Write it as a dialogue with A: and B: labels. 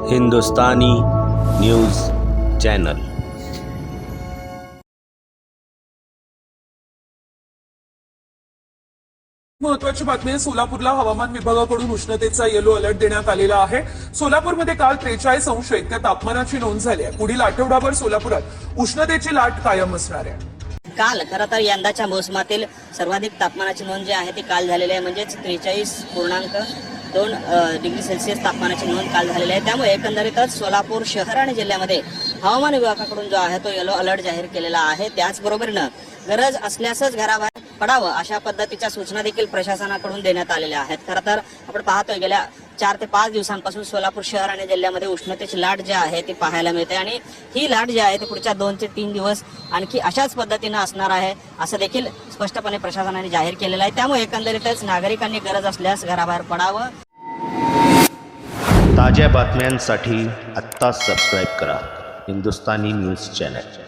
A: Hindustani news channel.
B: महत्वाची बातमी आहे। सोलापूरला हवामान विभागाकडून उष्णतेचा येलो अलर्ट देण्यात आलेला आहे। सोलापूरमध्ये काल 43 अंश इतक्या तापमानाची नोंद झाली आहे। पुढील आठवडाभर सोलापुरात उष्णतेची लाट कायम असणार आहे।
C: काल खरं तर यंदाच्या मोसमातील सर्वाधिक तापमानाची नोंद जी आहे ती काल झालेली आहे, म्हणजे 43.2 डिग्री सेल्सिअस तापमानाची नोंद काल झालेली आहे। त्यामुळे एकंदरीतच सोलापूर शहर आणि जिल्ह्यामध्ये हवामान विभागाकडून जो आहे तो येलो अलर्ट जाहीर केलेला आहे। त्याचबरोबरीनं गरज असल्यासच घराबाहेर पडावं अशा पद्धतीच्या सूचना देखील प्रशासनाकडून देण्यात आलेल्या आहेत। खरं तर आपण पाहतोय गेल्या 4 ते 5 दिवसांपासून सोलापूर शहर आणि जिल्ह्यामध्ये उष्णतेची लाट जी आहे ती पाहायला मिळते आणि ही लाट जी आहे ती पुढच्या 2 ते 3 दिवस आणखी अशाच पद्धतीने असणार आहे असं देखील स्पष्टपणे प्रशासनाने जाहीर केलेलं आहे। त्यामुळे एकंदरीतच नागरिकांनी गरज असल्यास घराबाहेर पडावं।
A: ताज्या बातम्यांसाठी आत्ता सबस्क्राईब करा हिंदुस्तानी न्यूज चॅनल।